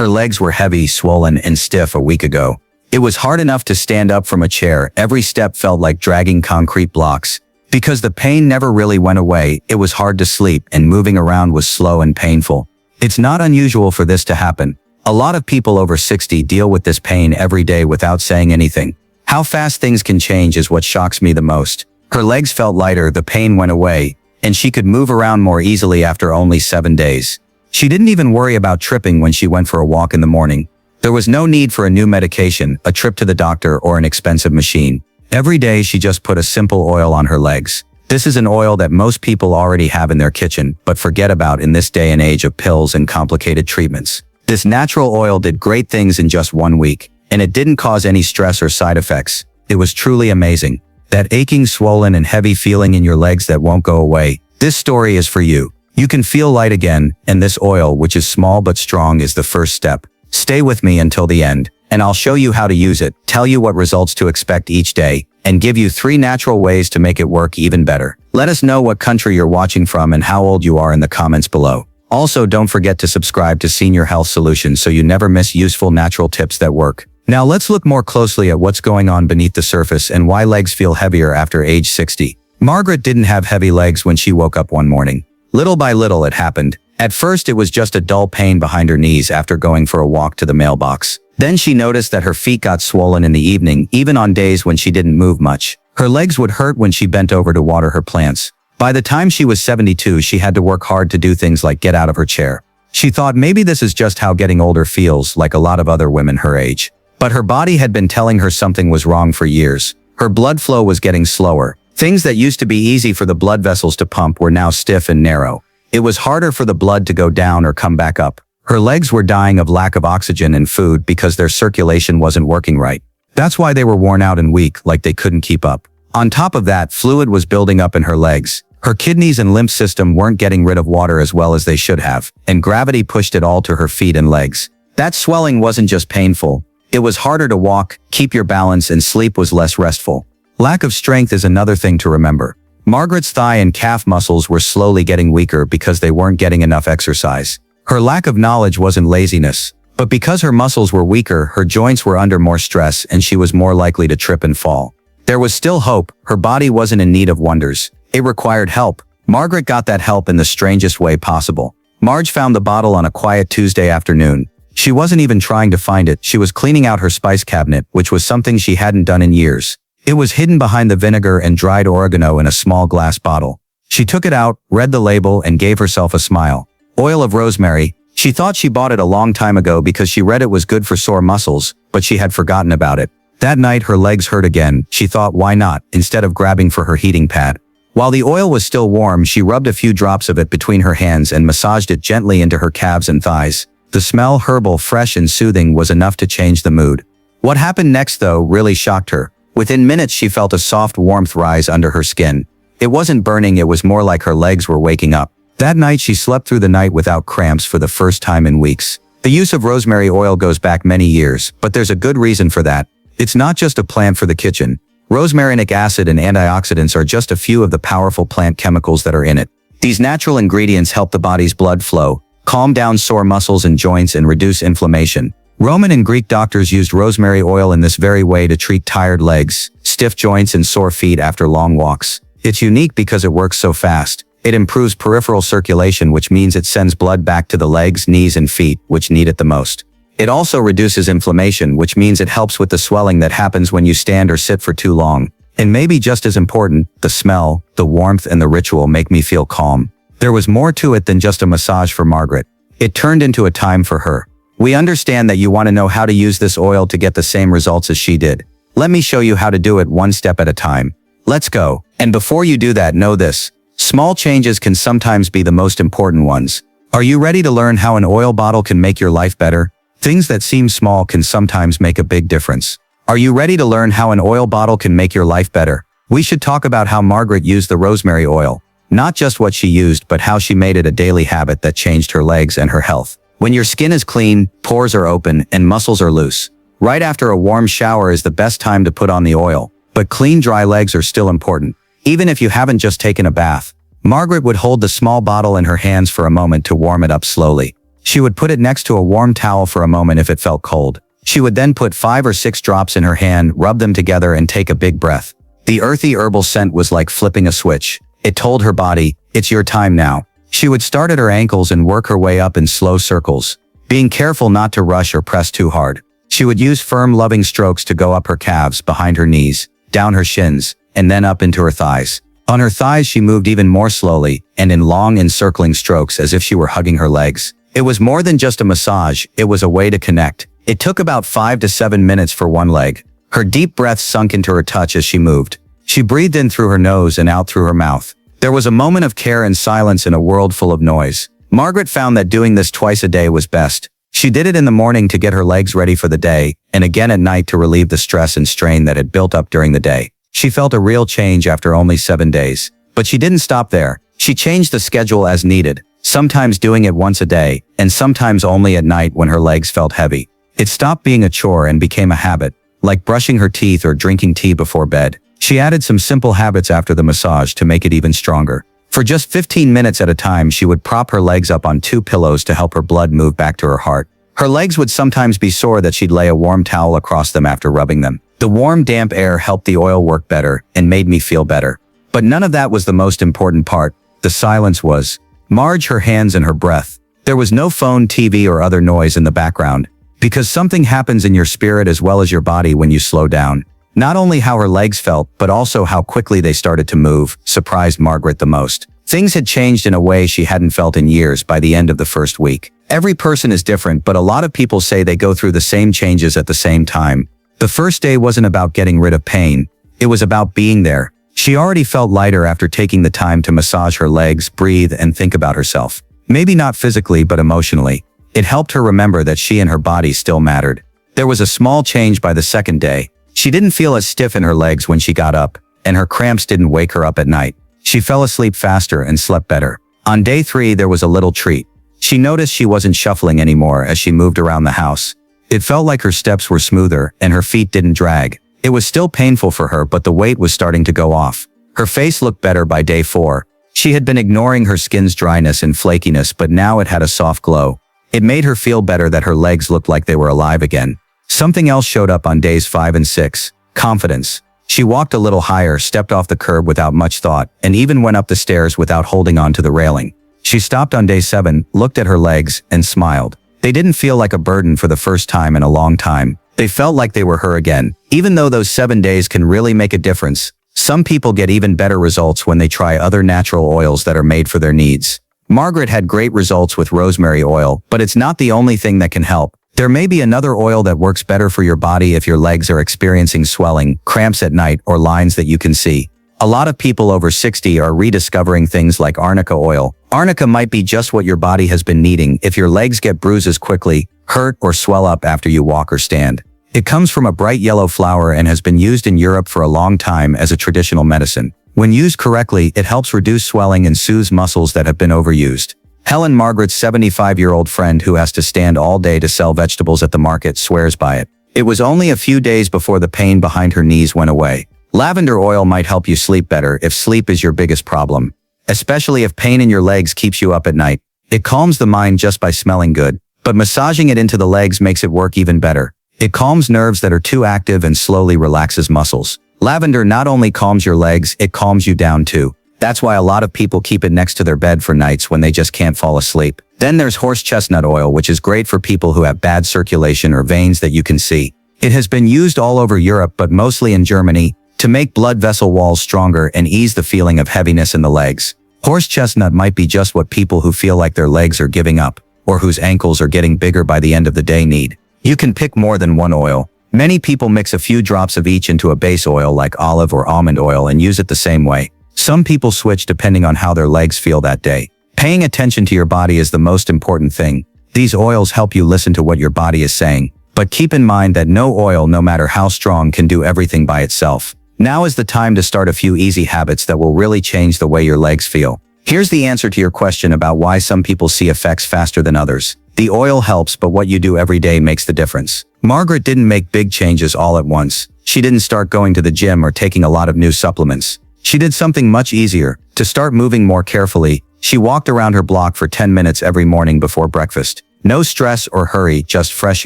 Her legs were heavy, swollen, and stiff a week ago. It was hard enough to stand up from a chair. Every step felt like dragging concrete blocks. Because the pain never really went away, it was hard to sleep, and moving around was slow and painful. It's not unusual for this to happen. A lot of people over 60 deal with this pain every day without saying anything. How fast things can change is what shocks me the most. Her legs felt lighter, the pain went away, and she could move around more easily after only 7 days. She didn't even worry about tripping when she went for a walk in the morning. There was no need for a new medication, a trip to the doctor, or an expensive machine. Every day she just put a simple oil on her legs. This is an oil that most people already have in their kitchen, but forget about in this day and age of pills and complicated treatments. This natural oil did great things in just 1 week, and it didn't cause any stress or side effects. It was truly amazing. That aching, swollen, and heavy feeling in your legs that won't go away. This story is for you. You can feel light again, and this oil, which is small but strong, is the first step. Stay with me until the end, and I'll show you how to use it, tell you what results to expect each day, and give you 3 natural ways to make it work even better. Let us know what country you're watching from and how old you are in the comments below. Also, don't forget to subscribe to Senior Health Solutions so you never miss useful natural tips that work. Now let's look more closely at what's going on beneath the surface and why legs feel heavier after age 60. Margaret didn't have heavy legs when she woke up one morning. Little by little it happened. At first it was just a dull pain behind her knees after going for a walk to the mailbox. Then she noticed that her feet got swollen in the evening, even on days when she didn't move much. Her legs would hurt when she bent over to water her plants. By the time she was 72, she had to work hard to do things like get out of her chair. She thought maybe this is just how getting older feels, like a lot of other women her age. But her body had been telling her something was wrong for years. Her blood flow was getting slower. Things that used to be easy for the blood vessels to pump were now stiff and narrow. It was harder for the blood to go down or come back up. Her legs were dying of lack of oxygen and food because their circulation wasn't working right. That's why they were worn out and weak, like they couldn't keep up. On top of that, fluid was building up in her legs. Her kidneys and lymph system weren't getting rid of water as well as they should have, and gravity pushed it all to her feet and legs. That swelling wasn't just painful. It was harder to walk, keep your balance, and sleep was less restful. Lack of strength is another thing to remember. Margaret's thigh and calf muscles were slowly getting weaker because they weren't getting enough exercise. Her lack of knowledge wasn't laziness, but because her muscles were weaker, her joints were under more stress and she was more likely to trip and fall. There was still hope. Her body wasn't in need of wonders. It required help. Margaret got that help in the strangest way possible. Marge found the bottle on a quiet Tuesday afternoon. She wasn't even trying to find it. She was cleaning out her spice cabinet, which was something she hadn't done in years. It was hidden behind the vinegar and dried oregano in a small glass bottle. She took it out, read the label, and gave herself a smile. Oil of rosemary. She thought she bought it a long time ago because she read it was good for sore muscles, but she had forgotten about it. That night her legs hurt again. She thought, why not, instead of grabbing for her heating pad. While the oil was still warm, she rubbed a few drops of it between her hands and massaged it gently into her calves and thighs. The smell, herbal, fresh and soothing, was enough to change the mood. What happened next, though, really shocked her. Within minutes she felt a soft warmth rise under her skin. It wasn't burning, it was more like her legs were waking up. That night she slept through the night without cramps for the first time in weeks. The use of rosemary oil goes back many years, but there's a good reason for that. It's not just a plant for the kitchen. Rosmarinic acid and antioxidants are just a few of the powerful plant chemicals that are in it. These natural ingredients help the body's blood flow, calm down sore muscles and joints, and reduce inflammation. Roman and Greek doctors used rosemary oil in this very way to treat tired legs, stiff joints, and sore feet after long walks. It's unique because it works so fast. It improves peripheral circulation, which means it sends blood back to the legs, knees, and feet, which need it the most. It also reduces inflammation, which means it helps with the swelling that happens when you stand or sit for too long. And maybe just as important, the smell, the warmth, and the ritual make me feel calm. There was more to it than just a massage for Margaret. It turned into a time for her. We understand that you want to know how to use this oil to get the same results as she did. Let me show you how to do it one step at a time. Let's go. And before you do that, know this. Small changes can sometimes be the most important ones. Are you ready to learn how an oil bottle can make your life better? Things that seem small can sometimes make a big difference. Are you ready to learn how an oil bottle can make your life better? We should talk about how Margaret used the rosemary oil. Not just what she used, but how she made it a daily habit that changed her legs and her health. When your skin is clean, pores are open, and muscles are loose. Right after a warm shower is the best time to put on the oil. But clean, dry legs are still important. Even if you haven't just taken a bath. Margaret would hold the small bottle in her hands for a moment to warm it up slowly. She would put it next to a warm towel for a moment if it felt cold. She would then put 5 or 6 drops in her hand, rub them together and take a big breath. The earthy herbal scent was like flipping a switch. It told her body, it's your time now. She would start at her ankles and work her way up in slow circles, being careful not to rush or press too hard. She would use firm, loving strokes to go up her calves, behind her knees, down her shins, and then up into her thighs. On her thighs she moved even more slowly, and in long encircling strokes as if she were hugging her legs. It was more than just a massage, it was a way to connect. It took about 5 to 7 minutes for one leg. Her deep breaths sunk into her touch as she moved. She breathed in through her nose and out through her mouth. There was a moment of care and silence in a world full of noise. Margaret found that doing this twice a day was best. She did it in the morning to get her legs ready for the day, and again at night to relieve the stress and strain that had built up during the day. She felt a real change after only 7 days. But she didn't stop there. She changed the schedule as needed, sometimes doing it once a day, and sometimes only at night when her legs felt heavy. It stopped being a chore and became a habit, like brushing her teeth or drinking tea before bed. She added some simple habits after the massage to make it even stronger. For just 15 minutes at a time, she would prop her legs up on 2 pillows to help her blood move back to her heart. Her legs would sometimes be sore that she'd lay a warm towel across them after rubbing them. The warm, damp air helped the oil work better and made me feel better. But none of that was the most important part. The silence was. Marge, her hands and her breath. There was no phone, TV, or other noise in the background. Because something happens in your spirit as well as your body when you slow down. Not only how her legs felt, but also how quickly they started to move, surprised Margaret the most. Things had changed in a way she hadn't felt in years by the end of the first week. Every person is different, but a lot of people say they go through the same changes at the same time. The first day wasn't about getting rid of pain. It was about being there. She already felt lighter after taking the time to massage her legs, breathe, and think about herself. Maybe not physically, but emotionally. It helped her remember that she and her body still mattered. There was a small change by the second day. She didn't feel as stiff in her legs when she got up, and her cramps didn't wake her up at night. She fell asleep faster and slept better. On day 3, there was a little treat. She noticed she wasn't shuffling anymore as she moved around the house. It felt like her steps were smoother and her feet didn't drag. It was still painful for her, but the weight was starting to go off. Her face looked better by day 4. She had been ignoring her skin's dryness and flakiness, but now it had a soft glow. It made her feel better that her legs looked like they were alive again. Something else showed up on days 5 and 6. Confidence. She walked a little higher, stepped off the curb without much thought, and even went up the stairs without holding on to the railing. She stopped on day 7, looked at her legs, and smiled. They didn't feel like a burden for the first time in a long time. They felt like they were her again. Even though those 7 days can really make a difference, some people get even better results when they try other natural oils that are made for their needs. Margaret had great results with rosemary oil, but it's not the only thing that can help. There may be another oil that works better for your body if your legs are experiencing swelling, cramps at night, or lines that you can see. A lot of people over 60 are rediscovering things like arnica oil. Arnica might be just what your body has been needing if your legs get bruises quickly, hurt, or swell up after you walk or stand. It comes from a bright yellow flower and has been used in Europe for a long time as a traditional medicine. When used correctly, it helps reduce swelling and soothes muscles that have been overused. Helen, Margaret's 75-year-old friend who has to stand all day to sell vegetables at the market, swears by it. It was only a few days before the pain behind her knees went away. Lavender oil might help you sleep better if sleep is your biggest problem, especially if pain in your legs keeps you up at night. It calms the mind just by smelling good, but massaging it into the legs makes it work even better. It calms nerves that are too active and slowly relaxes muscles. Lavender not only calms your legs, it calms you down too. That's why a lot of people keep it next to their bed for nights when they just can't fall asleep. Then there's horse chestnut oil, which is great for people who have bad circulation or veins that you can see. It has been used all over Europe, but mostly in Germany, to make blood vessel walls stronger and ease the feeling of heaviness in the legs. Horse chestnut might be just what people who feel like their legs are giving up, or whose ankles are getting bigger by the end of the day need. You can pick more than one oil. Many people mix a few drops of each into a base oil like olive or almond oil and use it the same way. Some people switch depending on how their legs feel that day. Paying attention to your body is the most important thing. These oils help you listen to what your body is saying. But keep in mind that no oil, no matter how strong, can do everything by itself. Now is the time to start a few easy habits that will really change the way your legs feel. Here's the answer to your question about why some people see effects faster than others. The oil helps, but what you do every day makes the difference. Margaret didn't make big changes all at once. She didn't start going to the gym or taking a lot of new supplements. She did something much easier. To start moving more carefully, she walked around her block for 10 minutes every morning before breakfast. No stress or hurry, just fresh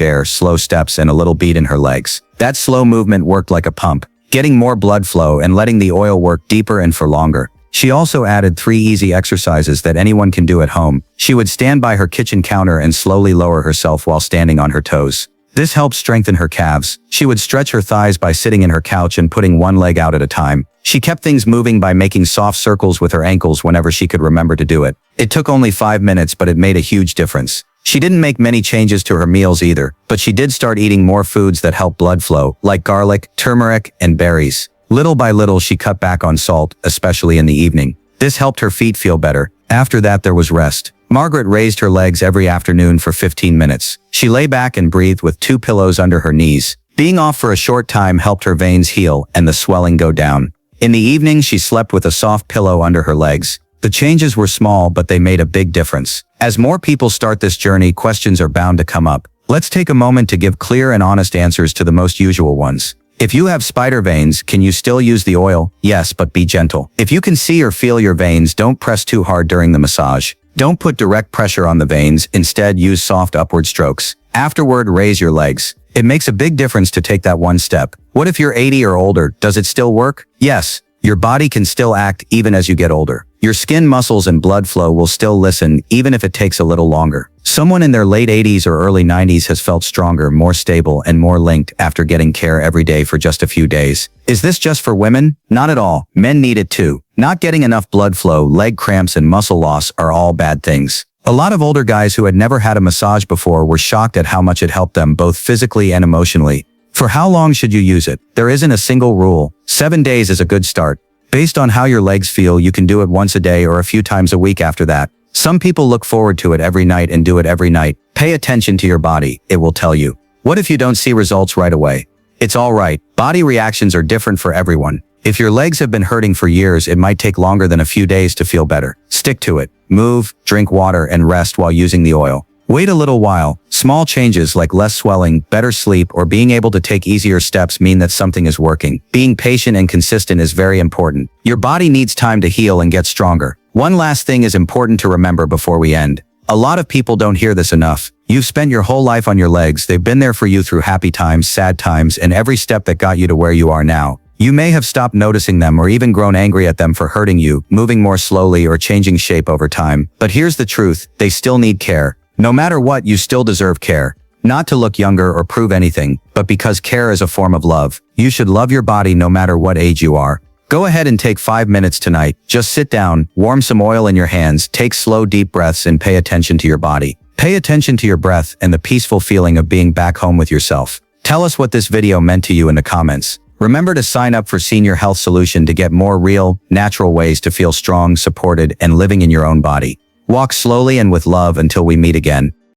air, slow steps, and a little beat in her legs. That slow movement worked like a pump, getting more blood flow and letting the oil work deeper and for longer. She also added 3 easy exercises that anyone can do at home. She would stand by her kitchen counter and slowly lower herself while standing on her toes. This helps strengthen her calves. She would stretch her thighs by sitting in her couch and putting one leg out at a time. She kept things moving by making soft circles with her ankles whenever she could remember to do it. It took only 5 minutes, but it made a huge difference. She didn't make many changes to her meals either, but she did start eating more foods that help blood flow, like garlic, turmeric, and berries. Little by little, she cut back on salt, especially in the evening. This helped her feet feel better. After that, there was rest. Margaret raised her legs every afternoon for 15 minutes. She lay back and breathed with 2 pillows under her knees. Being off for a short time helped her veins heal and the swelling go down. In the evening, she slept with a soft pillow under her legs. The changes were small, but they made a big difference. As more people start this journey, questions are bound to come up. Let's take a moment to give clear and honest answers to the most usual ones. If you have spider veins, can you still use the oil? Yes, but be gentle. If you can see or feel your veins, don't press too hard during the massage. Don't put direct pressure on the veins. Instead, use soft upward strokes. Afterward, raise your legs. It makes a big difference to take that one step. What if you're 80 or older? Does it still work? Yes. Your body can still act even as you get older. Your skin, muscles, and blood flow will still listen even if it takes a little longer. Someone in their late 80s or early 90s has felt stronger, more stable, and more linked after getting care every day for just a few days. Is this just for women? Not at all. Men need it too. Not getting enough blood flow, leg cramps, and muscle loss are all bad things. A lot of older guys who had never had a massage before were shocked at how much it helped them both physically and emotionally. For how long should you use it? There isn't a single rule. 7 days is a good start. Based on how your legs feel, you can do it once a day or a few times a week after that. Some people look forward to it every night and do it every night. Pay attention to your body. It will tell you. What if you don't see results right away? It's all right. Body reactions are different for everyone. If your legs have been hurting for years, it might take longer than a few days to feel better. Stick to it. Move, drink water, and rest while using the oil. Wait a little while. Small changes like less swelling, better sleep, or being able to take easier steps mean that something is working. Being patient and consistent is very important. Your body needs time to heal and get stronger. One last thing is important to remember before we end. A lot of people don't hear this enough. You've spent your whole life on your legs. They've been there for you through happy times, sad times, and every step that got you to where you are now. You may have stopped noticing them or even grown angry at them for hurting you, moving more slowly, or changing shape over time. But here's the truth. They still need care. No matter what, you still deserve care. Not to look younger or prove anything, but because care is a form of love. You should love your body no matter what age you are. Go ahead and take 5 minutes tonight. Just sit down, warm some oil in your hands, take slow, deep breaths, and pay attention to your body. Pay attention to your breath and the peaceful feeling of being back home with yourself. Tell us what this video meant to you in the comments. Remember to sign up for Senior Health Solution to get more real, natural ways to feel strong, supported, and living in your own body. Walk slowly and with love until we meet again.